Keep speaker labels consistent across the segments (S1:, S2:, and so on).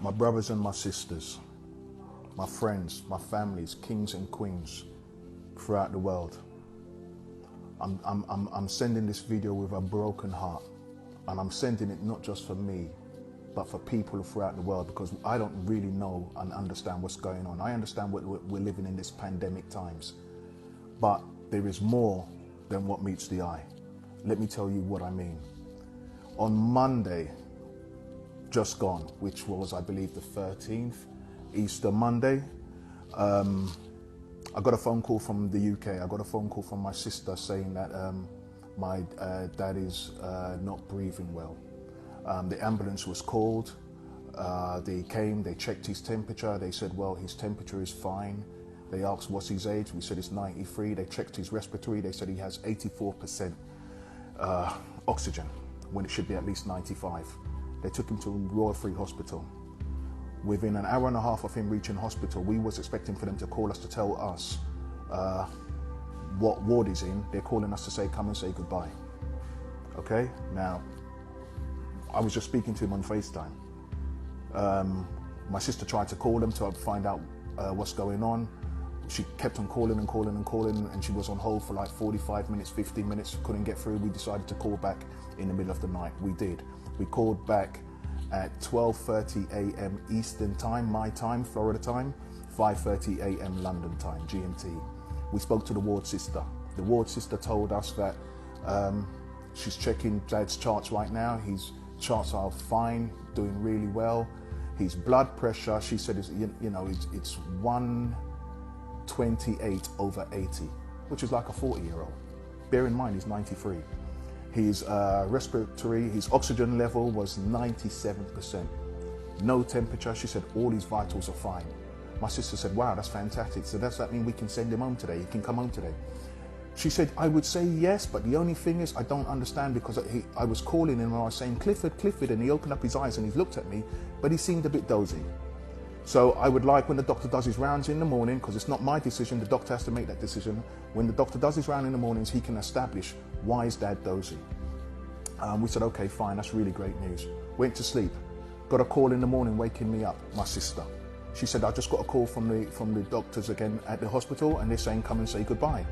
S1: My brothers and my sisters, my friends, my families, kings and queens throughout the world. I'm sending this video with a broken heart, and I'm sending it not just for me, but for people throughout the world, because I don't really know and understand what's going on. I understand we're living in this pandemic times, but there is more than what meets the eye. Let me tell you what I mean. On Monday, just gone, which was, I believe, the 13th, Easter Monday, I got a phone call from the UK. I got a phone call from my sister saying that my dad is not breathing well. The ambulance was called. They came, they checked his temperature. They said, well, his temperature is fine. They asked what's his age. We said it's 93. They checked his respiratory. They said he has 84% oxygen when it should be at least 95. They took him to Royal Free Hospital. Within an hour and a half of him reaching hospital, we was expecting for them to call us to tell us what ward he's in. They're calling us to say, come and say goodbye. Okay, now, I was just speaking to him on FaceTime. My sister tried to call him to find out what's going on. She kept on calling and calling and calling, and she was on hold for like 45 minutes, 15 minutes, couldn't get through. We decided to call back in the middle of the night. We did. We called back at 12:30 a.m. Eastern time, my time, Florida time, 5:30 a.m. London time, GMT. We spoke to the ward sister. The ward sister told us that she's checking Dad's charts right now. His charts are fine, doing really well. His blood pressure, she said, is it's 128/80, which is like a 40-year-old. Bear in mind, he's 93. His respiratory, his oxygen level was 97%. No temperature. She said all his vitals are fine. My sister said, wow, that's fantastic. So does that mean we can send him home today? He can come home today? She said, I would say yes, but the only thing is I don't understand, because I was calling him and I was saying, Clifford, Clifford, and he opened up his eyes and he looked at me, but he seemed a bit dozy. So I would like, when the doctor does his rounds in the morning, because it's not my decision, the doctor has to make that decision. When the doctor does his round in the mornings, he can establish why is Dad dozy. We said, okay, fine, that's really great news. Went to sleep, got a call in the morning waking me up, my sister. She said, I just got a call from the doctors again at the hospital, and they're saying, come and say goodbye.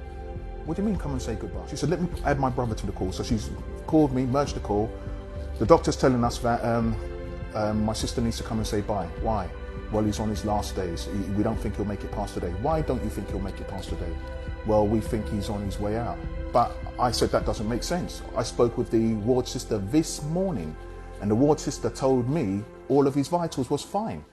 S1: What do you mean, come and say goodbye? She said, let me add my brother to the call. So she's called me, merged the call. The doctor's telling us that my sister needs to come and say bye. Why? Well, he's on his last days. We don't think he'll make it past today. Why don't you think he'll make it past today? Well, we think he's on his way out. But I said that doesn't make sense. I spoke with the ward sister this morning, and the ward sister told me all of his vitals was fine.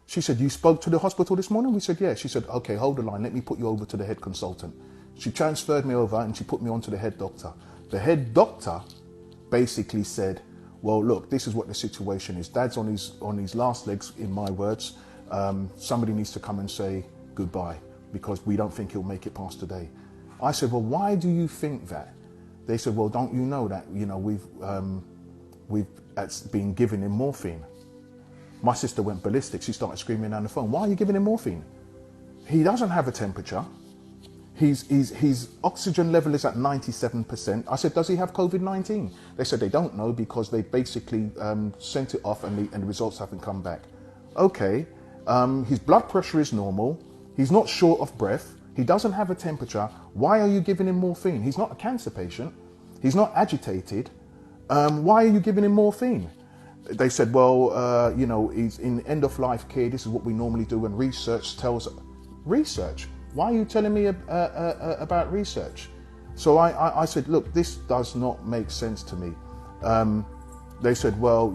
S1: She said, you spoke to the hospital this morning? We said, yeah. She said, okay, hold the line. Let me put you over to the head consultant. She transferred me over and she put me on to the head doctor. The head doctor basically said, well, look, this is what the situation is. Dad's on his last legs, in my words. Somebody needs to come and say goodbye, because we don't think he'll make it past today. I said, well, why do you think that? They said, well, don't you know that, we've been giving him morphine. My sister went ballistic. She started screaming down the phone, why are you giving him morphine? He doesn't have a temperature. His oxygen level is at 97%. I said, does he have COVID-19? They said they don't know, because they basically sent it off and the results haven't come back. Okay, his blood pressure is normal. He's not short of breath. He doesn't have a temperature. Why are you giving him morphine? He's not a cancer patient. He's not agitated. Why are you giving him morphine? They said, well, he's in end-of-life care. This is what we normally do, and research tells us. Research? Why are you telling me about research? So I said, look, this does not make sense to me. They said, well,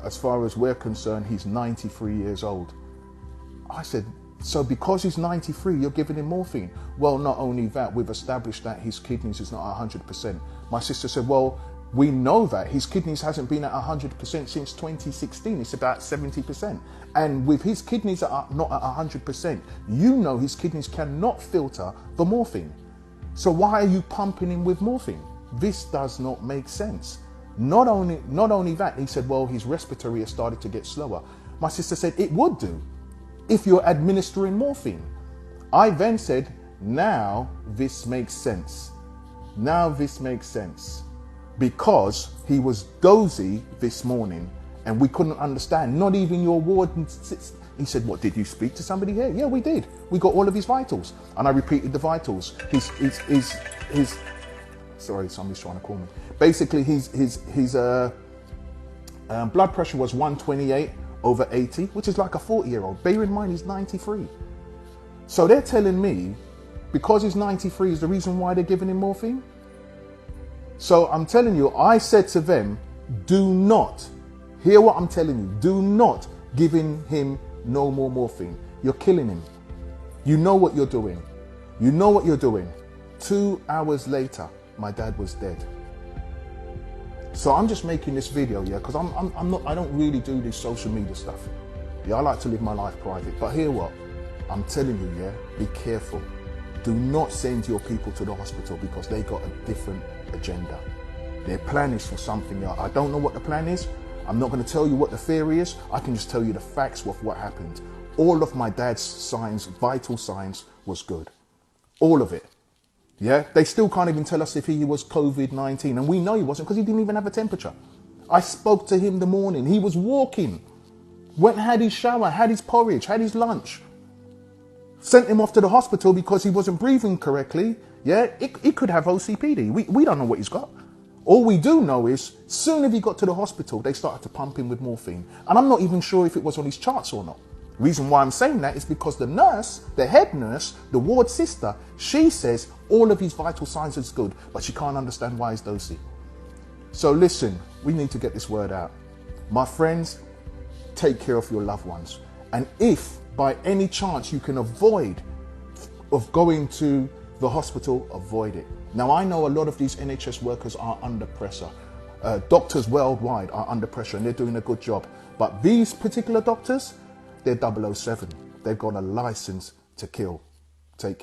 S1: as far as we're concerned, he's 93 years old. I said, so because he's 93, you're giving him morphine? Well, not only that, we've established that his kidneys is not 100%. My sister said, well, we know that his kidneys hasn't been at 100% since 2016. It's about 70%. And with his kidneys not at 100%, his kidneys cannot filter the morphine. So why are you pumping him with morphine? This does not make sense. Not only that, he said, well, his respiratory has started to get slower. My sister said, it would do if you're administering morphine. I then said, now this makes sense. Now this makes sense. Because he was dozy this morning And we couldn't understand, not even your ward. He said, what, did you speak to somebody here? Yeah, we did. We got all of his vitals. And I repeated the vitals. His sorry, somebody's trying to call me. Basically, his blood pressure was 128/80, which is like a 40-year-old. Bear in mind, he's 93. So they're telling me, because he's 93 is the reason why they're giving him morphine? So I'm telling you, I said to them, do not, hear what I'm telling you, do not give him no more morphine. You're killing him. You know what you're doing. You know what you're doing. 2 hours later, my dad was dead. So I'm just making this video, yeah, because I don't really do this social media stuff. Yeah, I like to live my life private. But hear what? I'm telling you, yeah, be careful. Do not send your people to the hospital because they got a different agenda. Their plan is for something else. I don't know what the plan is. I'm not going to tell you what the theory is. I can just tell you the facts of what happened. All of my dad's signs, vital signs, was good. All of it. Yeah, they still can't even tell us if he was COVID-19, and we know he wasn't because he didn't even have a temperature. I spoke to him the morning. He was walking, went and had his shower, had his porridge, had his lunch. Sent him off to the hospital because he wasn't breathing correctly. Yeah, he could have OCPD. We don't know what he's got. All we do know is, soon as he got to the hospital, they started to pump him with morphine. And I'm not even sure if it was on his charts or not. Reason why I'm saying that is because the nurse, the head nurse, the ward sister, she says all of his vital signs is good, but she can't understand why he's dosy. So listen, we need to get this word out. My friends, take care of your loved ones. And if by any chance you can avoid of going to the hospital, avoid it. Now, I know a lot of these NHS workers are under pressure. Doctors worldwide are under pressure and they're doing a good job. But these particular doctors, they're 007. They've got a license to kill. Take care.